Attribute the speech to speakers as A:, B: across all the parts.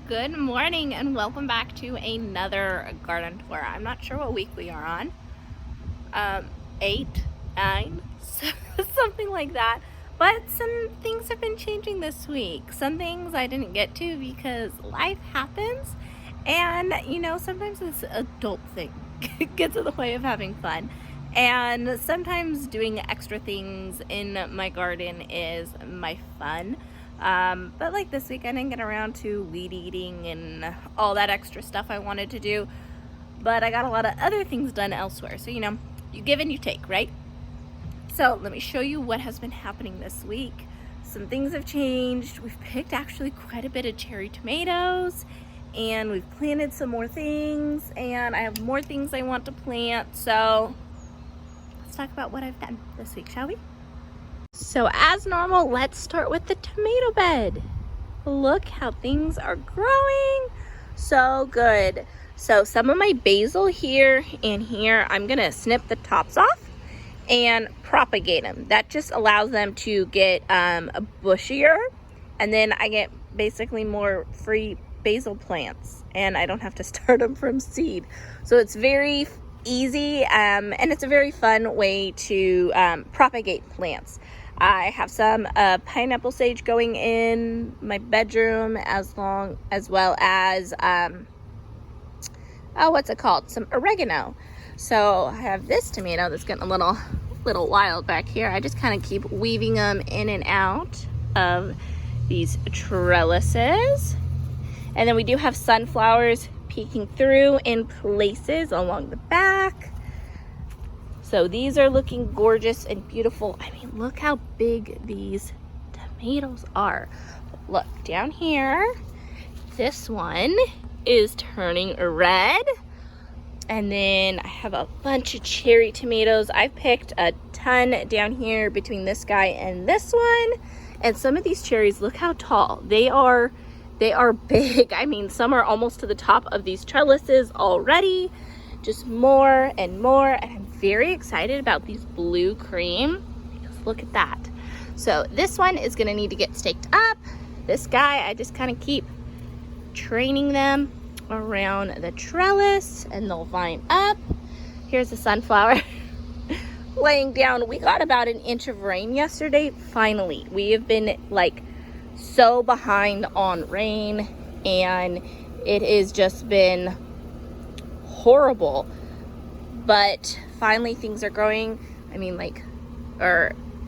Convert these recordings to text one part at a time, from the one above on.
A: Good morning and welcome back to another garden tour. I'm not sure what week we are on. 8, 9, something like that. But some things have been changing this week. Some things I didn't get to because life happens. And sometimes this adult thing gets in the way of having fun. And sometimes doing extra things in my garden is my fun. But like this week I didn't get around to weed eating and all that extra stuff I wanted to do, but I got a lot of other things done elsewhere. So you give and you take, right? So let me show you what has been happening this week. Some things have changed. We've picked actually quite a bit of cherry tomatoes, and we've planted some more things, and I have more things I want to plant. So let's talk about what I've done this week, shall we? So as normal, let's start with the tomato bed. Look how things are growing. So good. So some of my basil here and here, I'm gonna snip the tops off and propagate them. That just allows them to get bushier, and then I get basically more free basil plants and I don't have to start them from seed. So it's very easy and it's a very fun way to propagate plants. I have some pineapple sage going in my bedroom, as well as what's it called? Some oregano. So I have this tomato that's getting a little wild back here. I just kind of keep weaving them in and out of these trellises. And then we do have sunflowers peeking through in places along the back. So these are looking gorgeous and beautiful. I mean, look how big these tomatoes are. Look down here, this one is turning red. And then I have a bunch of cherry tomatoes. I picked a ton down here between this guy and this one. And some of these cherries, look how tall. They are big. I mean, some are almost to the top of these trellises already. Just more and more. And I'm very excited about these blue cream, because look at that. So this one is gonna need to get staked up. This guy, I just kind of keep training them around the trellis and they'll vine up. Here's the sunflower laying down. We got about an inch of rain yesterday. Finally, we have been like so behind on rain, and it has just been horrible. But finally things are growing. I mean,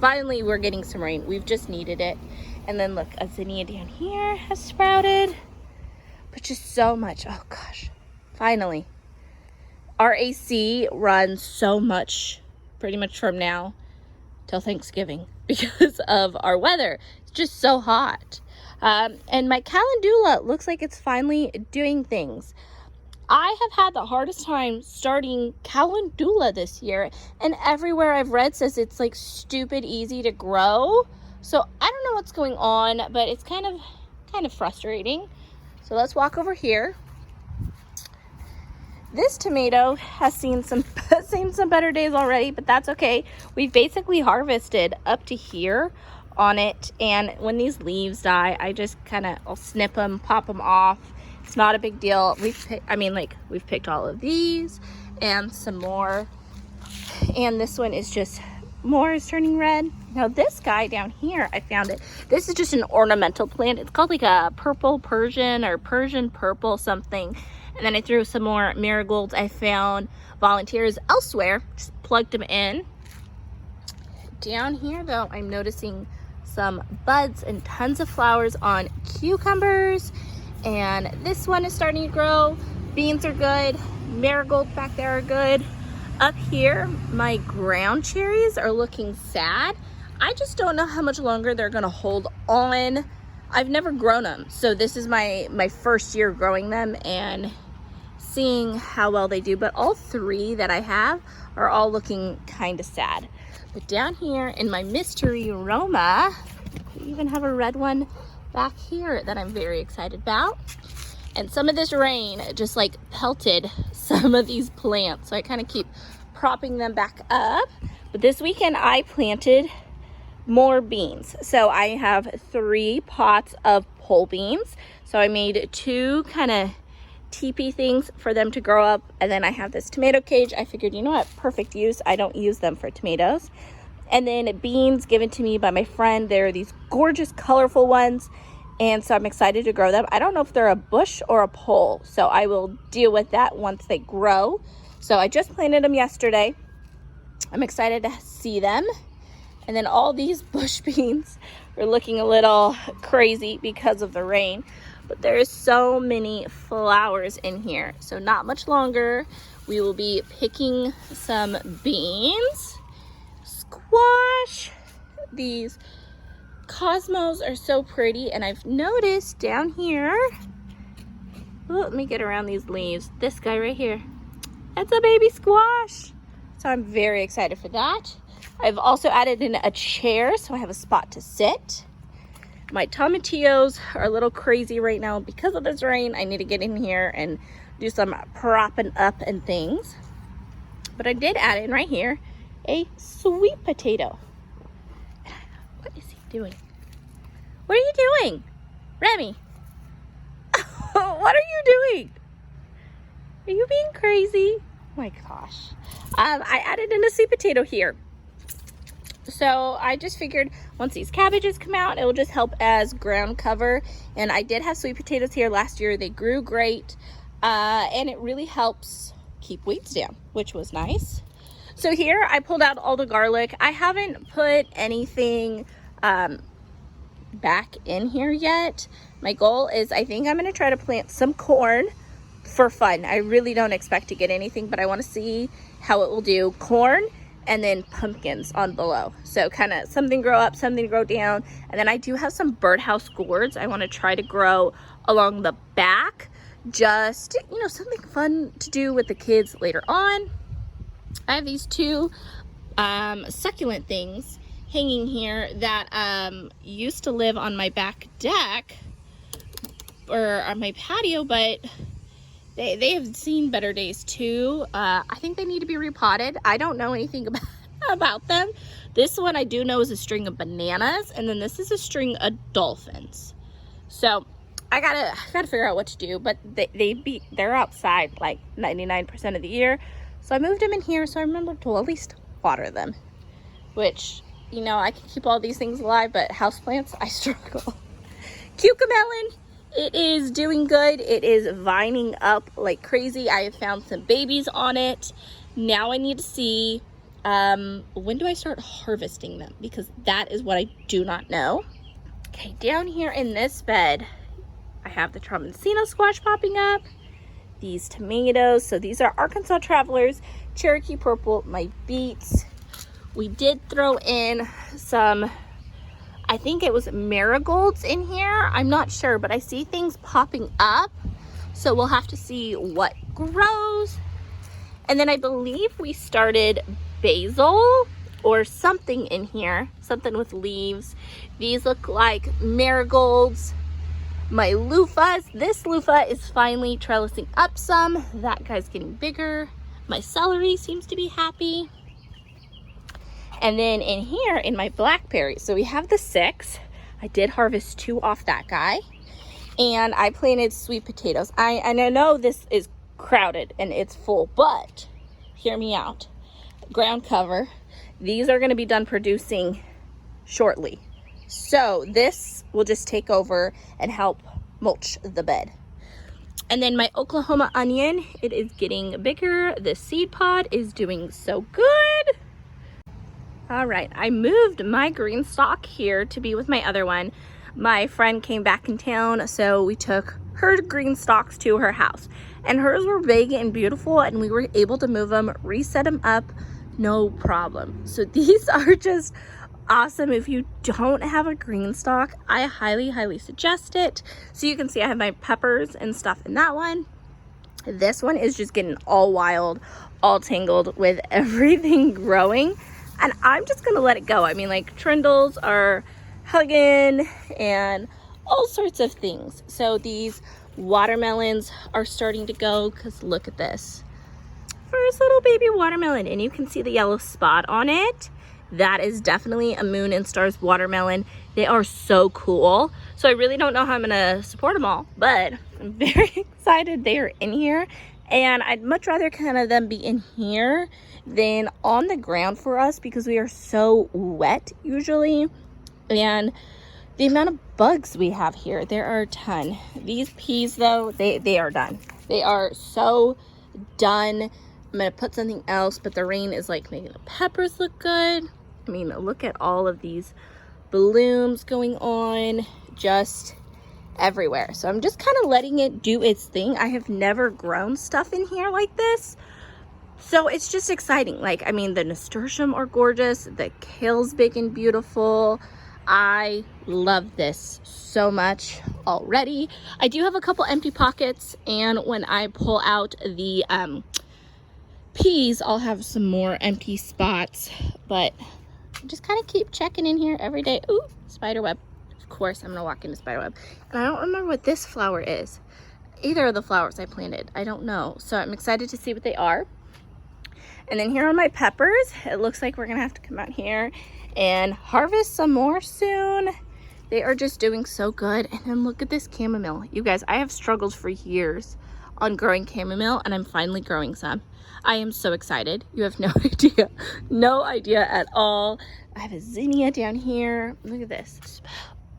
A: finally we're getting some rain. We've just needed it. And then look, a zinnia down here has sprouted. But just so much. Oh gosh, finally. Our AC runs so much, pretty much from now till Thanksgiving, because of our weather. It's just so hot. And my calendula looks like it's finally doing things. I have had the hardest time starting calendula this year, and everywhere I've read says it's like stupid easy to grow. So I don't know what's going on, but it's kind of frustrating. So let's walk over here. This tomato has seen some better days already, but that's okay. We've basically harvested up to here on it, and when these leaves die, I just I'll snip them, pop them off. It's not a big deal. We've picked all of these and some more, and this one is just more is turning red. Now this guy down here, I found it. This is just an ornamental plant. It's called like a purple Persian or Persian purple something. And then I threw some more marigolds. I found volunteers elsewhere, just plugged them in. Down here though, I'm noticing some buds and tons of flowers on cucumbers. And this one is starting to grow. Beans are good. Marigolds back there are good. Up here, my ground cherries are looking sad. I just don't know how much longer they're gonna hold on. I've never grown them, so this is my first year growing them and seeing how well they do. But all three that I have are all looking kind of sad. But down here in my mystery Roma, we even have a red one back here that I'm very excited about. And some of this rain just like pelted some of these plants, so I kind of keep propping them back up. But this weekend I planted more beans. So I have 3 pots of pole beans. So I made 2 kind of teepee things for them to grow up. And then I have this tomato cage. I figured, you know what, perfect use. I don't use them for tomatoes. And then beans given to me by my friend. They're these gorgeous, colorful ones. And so I'm excited to grow them. I don't know if they're a bush or a pole. So I will deal with that once they grow. So I just planted them yesterday. I'm excited to see them. And then all these bush beans are looking a little crazy because of the rain. But there's so many flowers in here. So not much longer, we will be picking some beans, squash. These cosmos are so pretty. And I've noticed down here, oh, let me get around these leaves. This guy right here, that's a baby squash. So I'm very excited for that. I've also added in a chair so I have a spot to sit. My tomatillos are a little crazy right now because of this rain. I need to get in here and do some propping up and things. But I did add in right here a sweet potato. What is he doing? What are you doing? Remy? What are you doing? Are you being crazy? Oh my gosh. I added in a sweet potato here. So I just figured once these cabbages come out, it will just help as ground cover. And I did have sweet potatoes here last year. They grew great. And it really helps keep weeds down, which was nice. So here I pulled out all the garlic. I haven't put anything back in here yet. My goal is I think I'm going to try to plant some corn for fun. I really don't expect to get anything, but I want to see how it will do. Corn and then pumpkins on below. So kind of something grow up, something grow down. And then I do have some birdhouse gourds I want to try to grow along the back. Just, you know, something fun to do with the kids later on. I have these 2 succulent things hanging here that used to live on my back deck or on my patio, but they have seen better days too. I think they need to be repotted. I don't know anything about them. This one I do know is a string of bananas, and then this is a string of dolphins. So I gotta figure out what to do, but they're outside like 99% of the year. So I moved them in here so I remember to at least water them, which, you know, I can keep all these things alive, but houseplants, I struggle. Cucamelon, it is doing good. It is vining up like crazy. I have found some babies on it. Now I need to see when do I start harvesting them, because that is what I do not know. Okay, down here in this bed, I have the Tramontino squash popping up. These tomatoes, so these are Arkansas Travelers, Cherokee Purple, my beets. We did throw in some, I think it was marigolds in here. I'm not sure, but I see things popping up. So we'll have to see what grows. And then I believe we started basil or something in here, something with leaves. These look like marigolds. My loofahs, this loofah is finally trellising up some. That guy's getting bigger. My celery seems to be happy. And then in here, in my blackberries, so we have the 6. I did harvest 2 off that guy. And I planted sweet potatoes. And I know this is crowded and it's full, but hear me out. Ground cover. These are going to be done producing shortly. So this will just take over and help mulch the bed. And then my Oklahoma onion, it is getting bigger. The seed pod is doing so good. All right, I moved my green stalk here to be with my other one. My friend came back in town, so we took her green stalks to her house. And hers were big and beautiful, and we were able to move them, reset them up, no problem. So these are just awesome. If you don't have a green stalk, I highly suggest it. So you can see I have my peppers and stuff in that one. This one is just getting all wild, all tangled with everything growing. And I'm just gonna let it go. I mean, like, trindles are hugging and all sorts of things. So these watermelons are starting to go, because look at this. First little baby watermelon, and you can see the yellow spot on it. That is definitely a Moon and Stars watermelon. They are so cool. So I really don't know how I'm gonna support them all, but I'm very excited they are in here. And I'd much rather kind of them be in here than on the ground for us because we are so wet usually. And the amount of bugs we have here, there are a ton. These peas though, they are done. They are so done. I'm gonna put something else, but the rain is like making the peppers look good. I mean, look at all of these blooms going on just everywhere. So I'm just kind of letting it do its thing. I have never grown stuff in here like this. So it's just exciting. Like, I mean, the nasturtium are gorgeous. The kale's big and beautiful. I love this so much already. I do have a couple empty pockets, and when I pull out the peas, I'll have some more empty spots, but just kind of keep checking in here every day. Ooh, spider web. Of course, I'm gonna walk into spider web. And I don't remember what this flower is. Either of the flowers I planted, I don't know. So I'm excited to see what they are. And then here are my peppers. It looks like we're gonna have to come out here and harvest some more soon. They are just doing so good. And then look at this chamomile. You guys, I have struggled for years on growing chamomile, and I'm finally growing some. I am so excited. You have no idea. No idea at all. I have a zinnia down here. Look at this.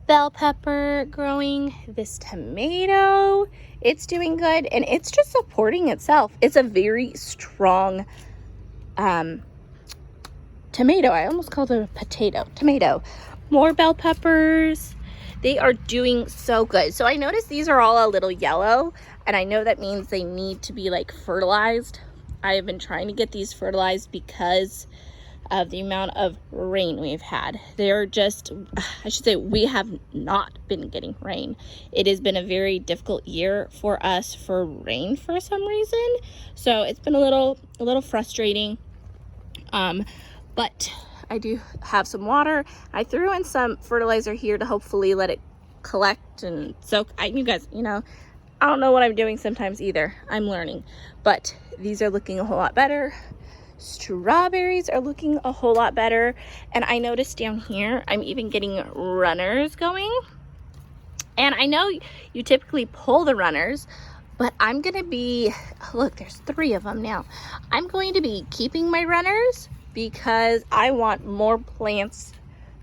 A: Bell pepper growing. This tomato, it's doing good, and it's just supporting itself. It's a very strong tomato. I almost called it a potato. Tomato. More bell peppers. They are doing so good. So I noticed these are all a little yellow, and I know that means they need to be like fertilized. I have been trying to get these fertilized because of the amount of rain we've had. They're just, I should say, we have not been getting rain. It has been a very difficult year for us for rain for some reason. So it's been a little frustrating. But I do have some water. I threw in some fertilizer here to hopefully let it collect and soak. You guys, you know, I don't know what I'm doing sometimes either. I'm learning. But these are looking a whole lot better. Strawberries are looking a whole lot better. And I noticed down here, I'm even getting runners going. And I know you typically pull the runners, but I'm gonna be, look, there's 3 of them now. I'm going to be keeping my runners because I want more plants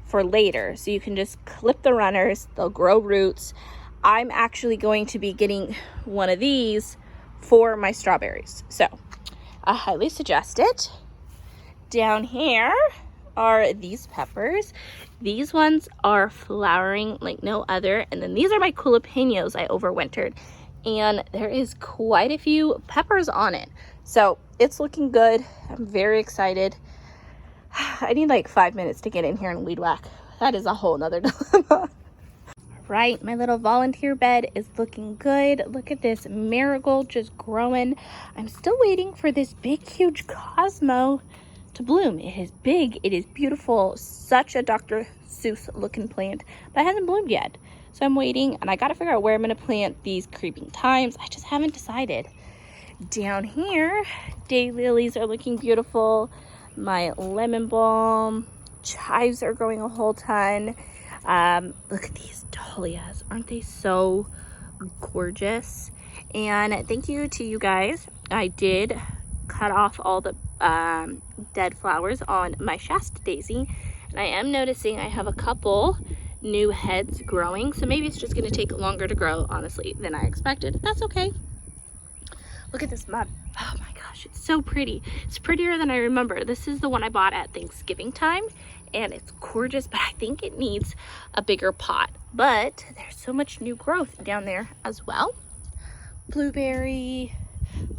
A: for later. So you can just clip the runners, they'll grow roots. I'm actually going to be getting one of these for my strawberries. So I highly suggest it. Down here are these peppers. These ones are flowering like no other. And then these are my jalapenos I overwintered. And there is quite a few peppers on it. So it's looking good. I'm very excited. I need like 5 minutes to get in here and weed whack. That is a whole nother dilemma. Right, my little volunteer bed is looking good. Look at this marigold just growing. I'm still waiting for this big, huge Cosmo to bloom. It is big, it is beautiful, such a Dr. Seuss looking plant, but it hasn't bloomed yet. So I'm waiting, and I gotta figure out where I'm gonna plant these creeping thymes. I just haven't decided. Down here, daylilies are looking beautiful. My lemon balm, chives are growing a whole ton. Look at these dahlias. Aren't they so gorgeous? And thank you to you guys. I did cut off all the dead flowers on my Shasta daisy. And I am noticing I have a couple new heads growing. So maybe it's just going to take longer to grow, honestly, than I expected. That's okay. Look at this mud. Oh my gosh, it's so pretty. It's prettier than I remember. This is the one I bought at Thanksgiving time. And it's gorgeous, but I think it needs a bigger pot. But there's so much new growth down there as well. Blueberry.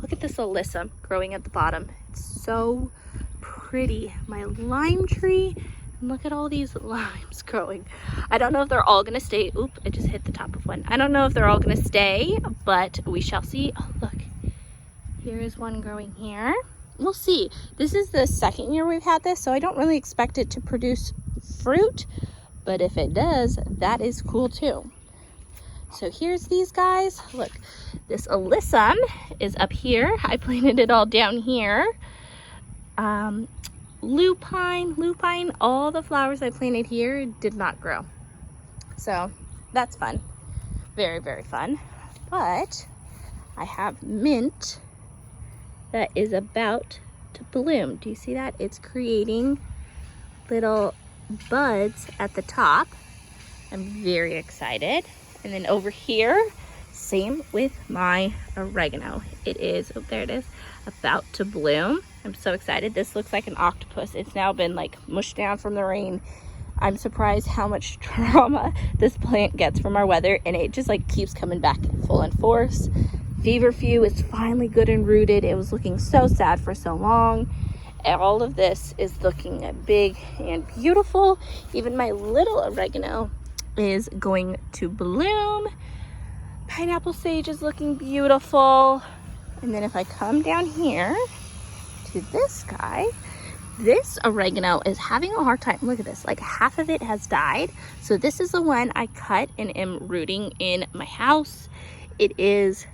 A: Look at this alyssum growing at the bottom. It's so pretty. My lime tree. And look at all these limes growing. I don't know if they're all gonna stay. Oop, I just hit the top of one. I don't know if they're all gonna stay, but we shall see. Oh, look. Here is one growing here. We'll see. This is the second year we've had this, so I don't really expect it to produce fruit, but if it does, that is cool too. So here's these guys. Look, this alyssum is up here. I planted it all down here. lupine, all the flowers I planted here did not grow. So that's fun. Very, very fun. But I have mint that is about to bloom. Do you see that? It's creating little buds at the top. I'm very excited. And then over here, same with my oregano. It is, oh, there it is, about to bloom. I'm so excited. This looks like an octopus. It's now been like mushed down from the rain. I'm surprised how much trauma this plant gets from our weather, and it just like keeps coming back full in force. Feverfew is finally good and rooted. It was looking so sad for so long. And all of this is looking big and beautiful. Even my little oregano is going to bloom. Pineapple sage is looking beautiful. And then if I come down here to this guy, this oregano is having a hard time. Look at this, like half of it has died. So this is the one I cut and am rooting in my house. It is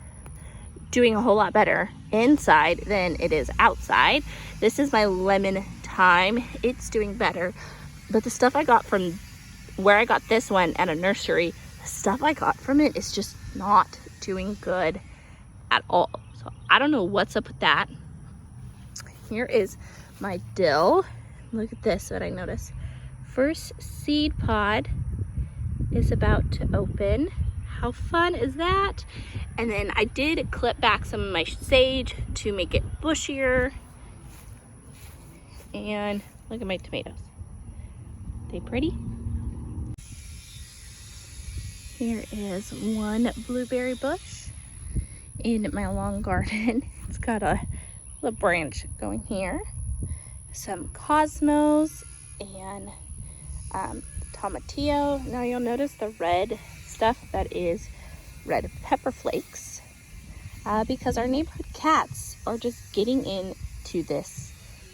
A: doing a whole lot better inside than it is outside. This is my lemon thyme. It's doing better. But the stuff I got from where I got this one at a nursery, the stuff I got from it is just not doing good at all. So I don't know what's up with that. Here is my dill. Look at this, what I noticed. First seed pod is about to open. How fun is that? And then I did clip back some of my sage to make it bushier. And look at my tomatoes. They pretty? Here is one blueberry bush in my long garden. It's got a little branch going here. Some cosmos and tomatillo. Now you'll notice the red stuff, that is red pepper flakes, because our neighborhood cats are just getting into this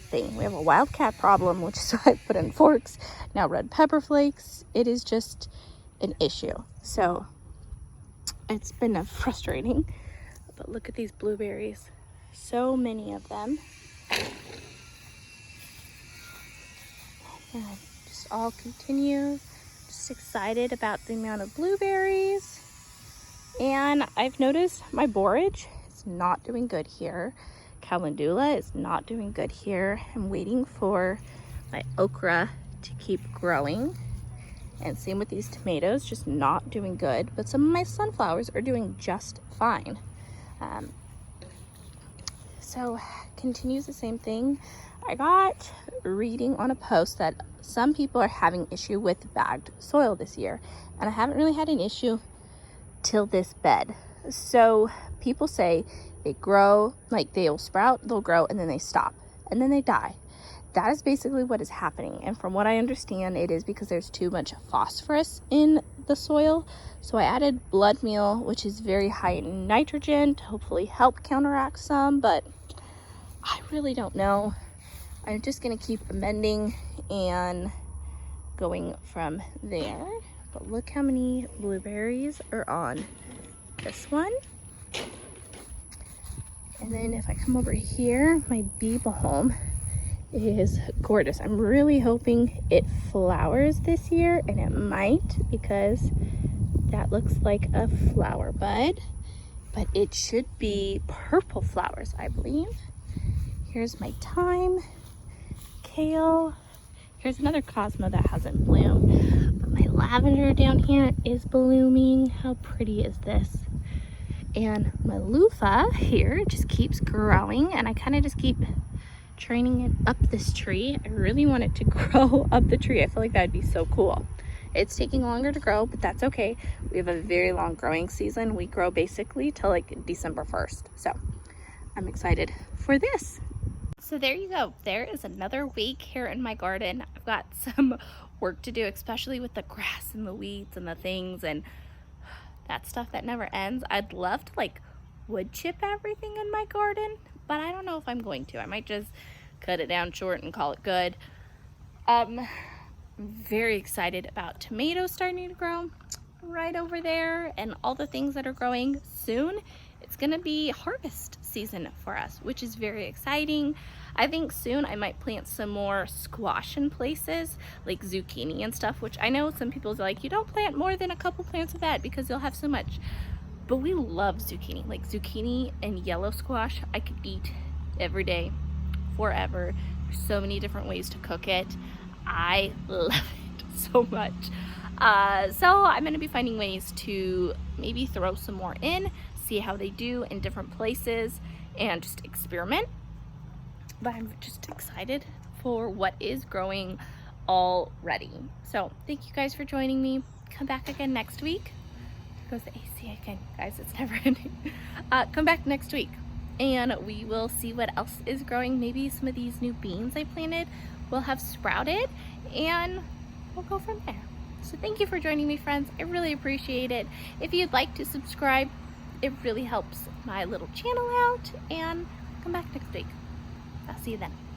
A: thing. We have a wild cat problem, which is why I put in forks. Now red pepper flakes, it is just an issue. So it's been frustrating. But look at these blueberries, so many of them. And just all continue. Just excited about the amount of blueberries. And I've noticed my borage is not doing good here. Calendula is not doing good here. I'm waiting for my okra to keep growing. And same with these tomatoes, just not doing good. But some of my sunflowers are doing just fine. So continues the same thing. I got reading on a post that some people are having issue with bagged soil this year. And I haven't really had an issue till this bed. So people say they grow, like they'll sprout, they'll grow, and then they stop, and then they die. That is basically what is happening. And from what I understand, it is because there's too much phosphorus in the soil. So I added blood meal, which is very high in nitrogen, to hopefully help counteract some, but I really don't know. I'm just gonna keep amending and going from there. But look how many blueberries are on this one. And then if I come over here, my bee balm is gorgeous. I'm really hoping it flowers this year, and it might, because that looks like a flower bud, but it should be purple flowers, I believe. Here's my thyme, kale. Here's another cosmo that hasn't bloomed, but my lavender down here is blooming. How pretty is this? And my loofah here just keeps growing, and I kind of just keep training it up this tree. I really want it to grow up the tree. I feel like that'd be so cool. It's taking longer to grow, but that's okay. We have a very long growing season. We grow basically till like December 1st. So I'm excited for this. So there you go. There is another week here in my garden. I've got some work to do, especially with the grass and the weeds and the things and that stuff that never ends. I'd love to like wood chip everything in my garden, but I don't know if I'm going to. I might just cut it down short and call it good. I'm very excited about tomatoes starting to grow right over there and all the things that are growing soon. It's gonna be harvest season for us, which is very exciting. I think soon I might plant some more squash in places, like zucchini and stuff, which I know some people's like, you don't plant more than a couple plants of that because you'll have so much. But we love zucchini. Like zucchini and yellow squash, I could eat every day, forever. There's so many different ways to cook it. I love it so much. So I'm gonna be finding ways to maybe throw some more in, see how they do in different places, and just experiment. But I'm just excited for what is growing already. So thank you guys for joining me. Come back again next week. There goes the AC again, guys, it's never ending. Come back next week and we will see what else is growing. Maybe some of these new beans I planted will have sprouted and we'll go from there. So thank you for joining me, friends. I really appreciate it. If you'd like to subscribe, it really helps my little channel out, and come back next week. I'll see you then.